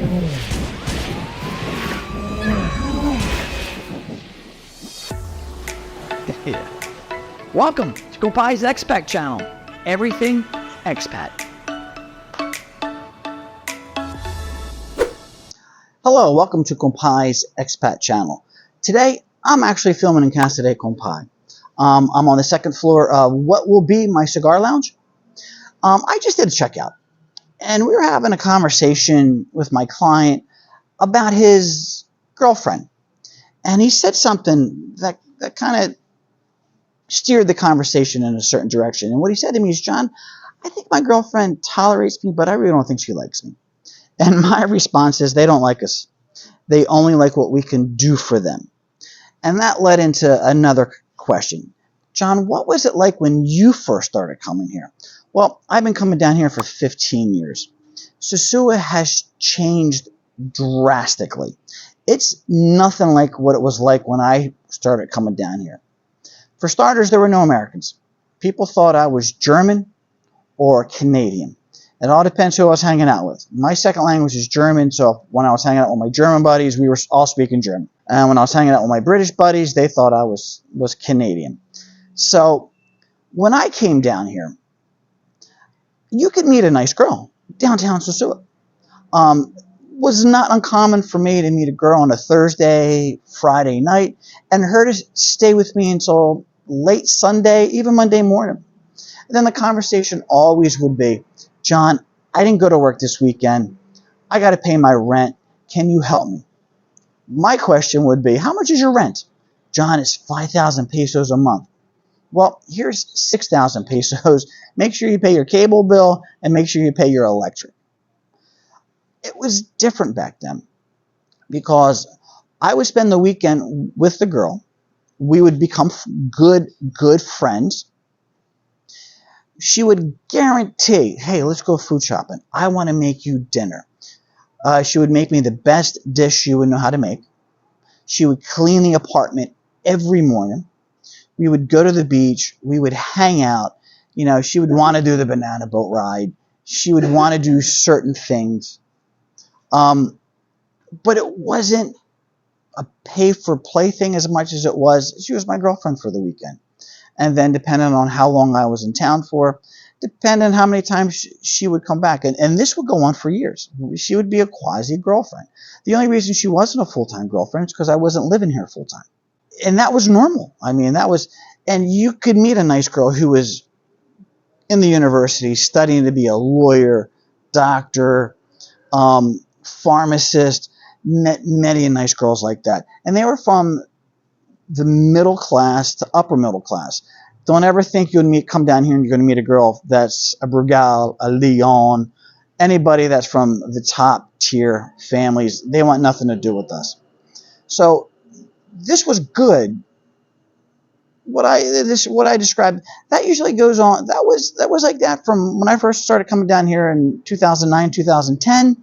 Yeah. Welcome to Compai's Expat channel. Everything expat. Hello, welcome to Compai's Expat channel. Today, I'm actually filming in Casa De Compai. I'm on the second floor of what will be my cigar lounge. I just did a checkout, and we were having a conversation with my client about his girlfriend. And he said something that kind of steered the conversation in a certain direction. And what he said to me is, John, I think my girlfriend tolerates me, but I really don't think she likes me. And my response is, they don't like us. They only like what we can do for them. And that led into another question. John, what was it like when you first started coming here? Well, I've been coming down here for 15 years. Sosua has changed drastically. It's nothing like what it was like when I started coming down here. For starters, there were no Americans. People thought I was German or Canadian. It all depends who I was hanging out with. My second language is German, so when I was hanging out with my German buddies, we were all speaking German. And when I was hanging out with my British buddies, they thought I was Canadian. So when I came down here, you could meet a nice girl downtown Sosua. Was not uncommon for me to meet a girl on a Thursday, Friday night, and her to stay with me until late Sunday, even Monday morning. And then the conversation always would be, John, I didn't go to work this weekend. I got to pay my rent. Can you help me? My question would be, how much is your rent? John, it's 5,000 pesos a month. Well, here's 6,000 pesos. Make sure you pay your cable bill and make sure you pay your electric. It was different back then because I would spend the weekend with the girl. We would become good friends. She would guarantee, hey, let's go food shopping. I want to make you dinner. She would make me the best dish she would know how to make. She would clean the apartment every morning. We would go to the beach. We would hang out. You know, she would want to do the banana boat ride. She would want to do certain things. But it wasn't a pay-for-play thing as much as it was, she was my girlfriend for the weekend. And then depending on how long I was in town for, depending on how many times she would come back. And this would go on for years. She would be a quasi-girlfriend. The only reason she wasn't a full-time girlfriend is because I wasn't living here full-time. And that was normal. I mean, and you could meet a nice girl who was in the university studying to be a lawyer, doctor, pharmacist, met many nice girls like that. And they were from the middle class to upper middle class. Don't ever think you'll come down here and you're going to meet a girl that's a Brugal, a Leon, anybody that's from the top tier families. They want nothing to do with us. So this was good. What I described, that usually goes on. That was like that from when I first started coming down here in 2009, 2010.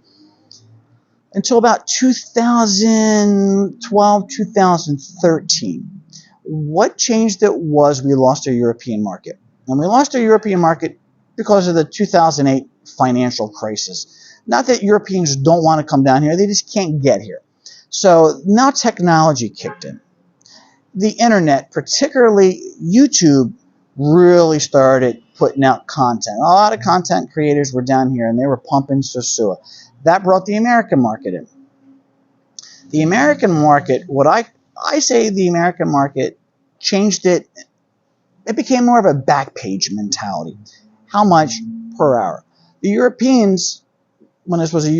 Until about 2012, 2013. What changed it was we lost our European market. And we lost our European market because of the 2008 financial crisis. Not that Europeans don't want to come down here, they just can't get here. So now technology kicked in. The internet, particularly YouTube, really started putting out content. A lot of content creators were down here and they were pumping Sosua. That brought the American market in. The American market, what I say the American market changed it. It became more of a back page mentality. How much per hour? The Europeans, when this was a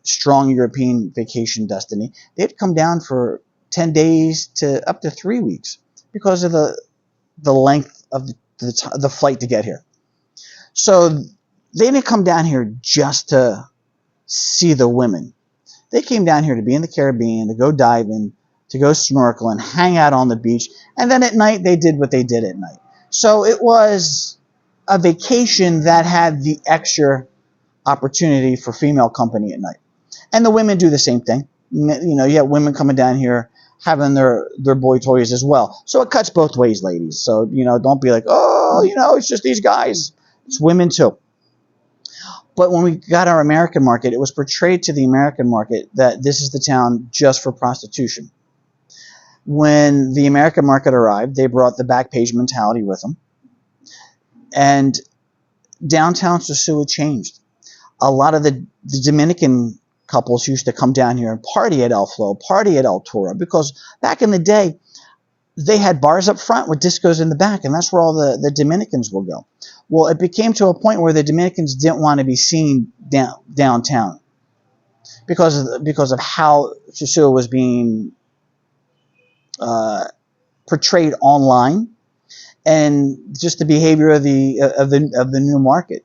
strong European vacation destiny, they'd come down for 10 days to up to 3 weeks because of the length of the flight to get here. So they didn't come down here just to see the women. They came down here to be in the Caribbean, to go diving, to go snorkeling, hang out on the beach, and then at night they did what they did at night. So it was a vacation that had the extra opportunity for female company at night. And the women do the same thing. You know, you have women coming down here having their boy toys as well. So it cuts both ways, ladies. So, you know, don't be like, oh, you know, it's just these guys. It's women too. But when we got our American market, it was portrayed to the American market that this is the town just for prostitution. When the American market arrived, they brought the back page mentality with them. And downtown Sosua changed. A lot of the Dominican couples used to come down here and party at El Flo, party at El Toro, because back in the day, they had bars up front with discos in the back, and that's where all the Dominicans will go. Well, it became to a point where the Dominicans didn't want to be seen downtown because of how Sosua was being portrayed online, and just the behavior of the new market.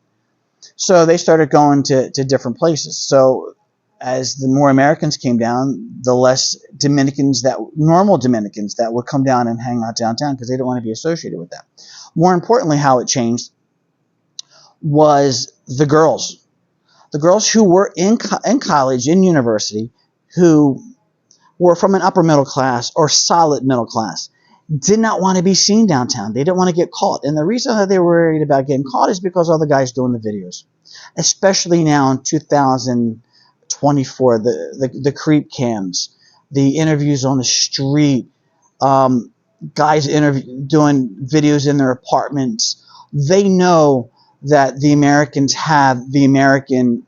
So they started going to different places. So as the more Americans came down, the less normal Dominicans that would come down and hang out downtown because they didn't want to be associated with that. More importantly, how it changed was the girls. The girls who were in college, in university, who were from an upper middle class or solid middle class, did not want to be seen downtown. They didn't want to get caught. And the reason that they were worried about getting caught is because all the guys doing the videos. Especially now in 2024, the creep cams, the interviews on the street, guys doing videos in their apartments. They know that the Americans have the American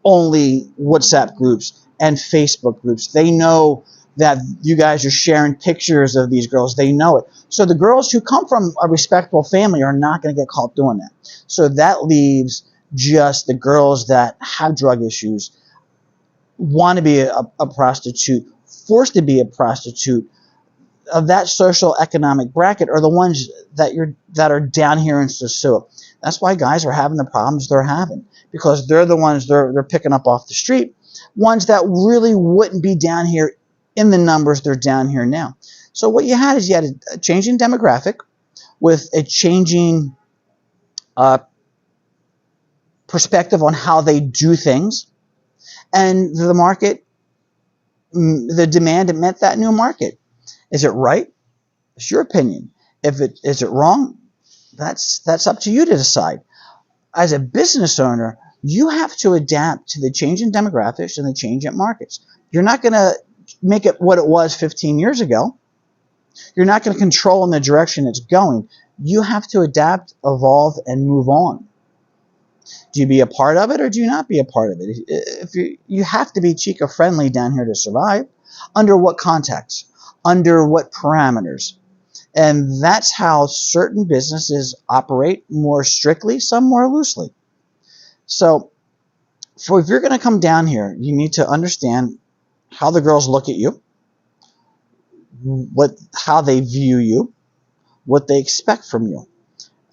only WhatsApp groups and Facebook groups. They know that you guys are sharing pictures of these girls. They know it. So the girls who come from a respectable family are not going to get caught doing that. So that leaves just the girls that have drug issues, want to be a prostitute, forced to be a prostitute, of that social economic bracket are the ones that are down here in Sosua. That's why guys are having the problems they're having, because they're the ones they're picking up off the street, ones that really wouldn't be down here in the numbers they're down here now. So what you had a changing demographic with a changing perspective on how they do things, and the market, the demand that met that new market. Is it right? It's your opinion. Is it wrong? That's up to you to decide. As a business owner, you have to adapt to the changing demographics and the changing markets. You're not going to make it what it was 15 years ago. You're not going to control in the direction it's going. You have to adapt, evolve, and move on. Do you be a part of it or do you not be a part of it? If you have to be chica friendly down here to survive. Under what context? Under what parameters? And that's how certain businesses operate, more strictly, some more loosely. So if you're going to come down here, you need to understand how the girls look at you, how they view you, what they expect from you.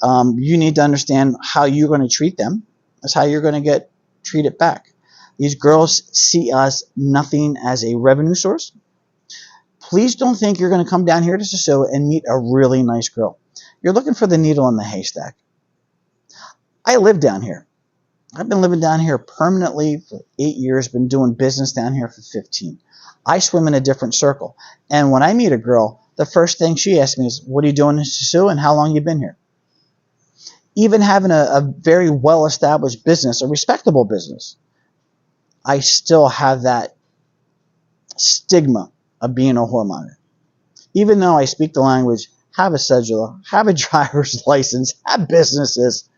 You need to understand how you're going to treat them. That's how you're going to get treated back. These girls see us nothing as a revenue source. Please don't think you're going to come down here to Sosua and meet a really nice girl. You're looking for the needle in the haystack. I live down here. I've been living down here permanently for 8 years, been doing business down here for 15. I swim in a different circle. And when I meet a girl, the first thing she asks me is, what are you doing in Sosua and how long have you been here? Even having a very well-established business, a respectable business, I still have that stigma of being a whoremonger. Even though I speak the language, have a cedula, have a driver's license, have businesses,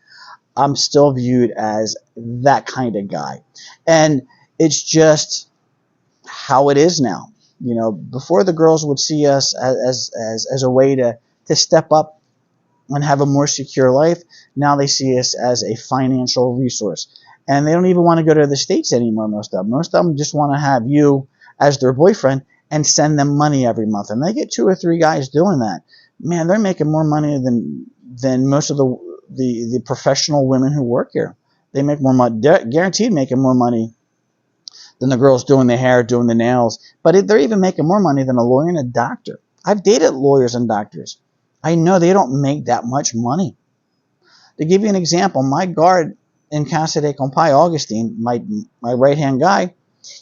I'm still viewed as that kind of guy. And it's just how it is now. You know, before the girls would see us as a way to step up and have a more secure life, now they see us as a financial resource. And they don't even want to go to the States anymore, most of them. Most of them just want to have you as their boyfriend and send them money every month. And they get 2 or 3 guys doing that. Man, they're making more money than most of the professional women who work here. They make more money. They're guaranteed making more money than the girls doing the hair, doing the nails. But they're even making more money than a lawyer and a doctor. I've dated lawyers and doctors. I know they don't make that much money. To give you an example, my guard in Casa De Compai, Augustine, my right-hand guy,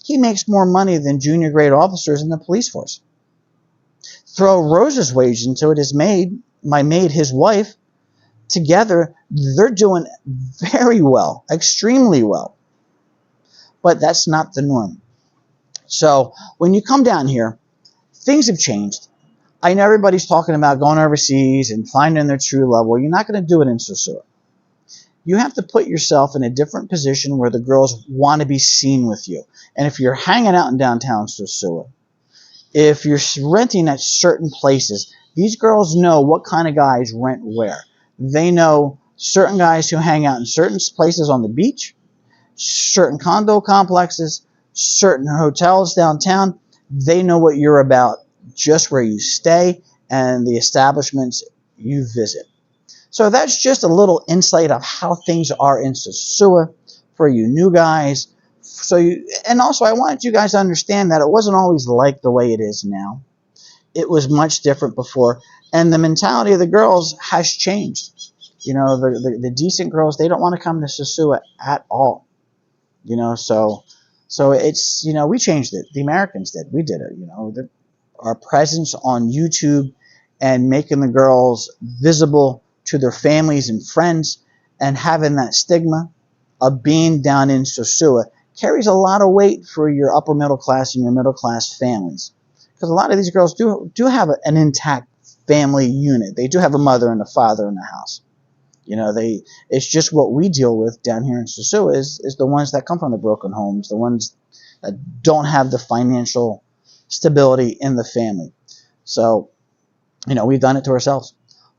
he makes more money than junior grade officers in the police force. Throw Rose's wage into it, my maid, his wife, together, they're doing very well, extremely well. But that's not the norm. So when you come down here, things have changed. I know everybody's talking about going overseas and finding their true love. Well, you're not going to do it in Sosua. You have to put yourself in a different position where the girls want to be seen with you. And if you're hanging out in downtown Sosua, if you're renting at certain places, these girls know what kind of guys rent where. They know certain guys who hang out in certain places on the beach, certain condo complexes, certain hotels downtown. They know what you're about, just where you stay and the establishments you visit. So that's just a little insight of how things are in Sosua for you new guys. And also I wanted you guys to understand that it wasn't always like the way it is now. It was much different before, and the mentality of the girls has changed. You know, the decent girls, they don't want to come to Sosua at all. You know, so it's, you know, we changed it. The Americans did. We did it. You know, our presence on YouTube and making the girls visible to their families and friends, and having that stigma of being down in Sosua carries a lot of weight for your upper middle class and your middle class families, because a lot of these girls do have an intact family unit. They do have a mother and a father in the house. You know, it's just what we deal with down here in Sosua is the ones that come from the broken homes, the ones that don't have the financial stability in the family. So, you know, we've done it to ourselves.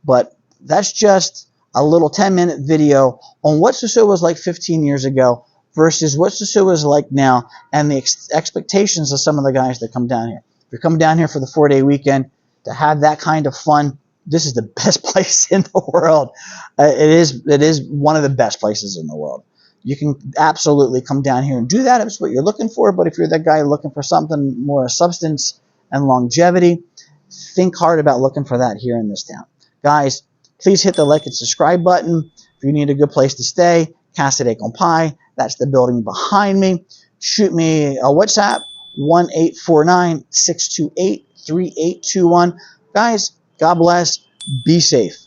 But that's just a little 10-minute video on what Sosua was like 15 years ago versus what Sosua is like now, and the expectations of some of the guys that come down here. If you're coming down here for the 4-day weekend to have that kind of fun, this is the best place in the world. It is one of the best places in the world. You can absolutely come down here and do that if it's what you're looking for. But if you're that guy looking for something more substance and longevity, think hard about looking for that here in this town. Guys, please hit the like and subscribe button. If you need a good place to stay, Casa De Compai, that's the building behind me. Shoot me a WhatsApp, 1-849-628-3821. Guys, God bless. Be safe.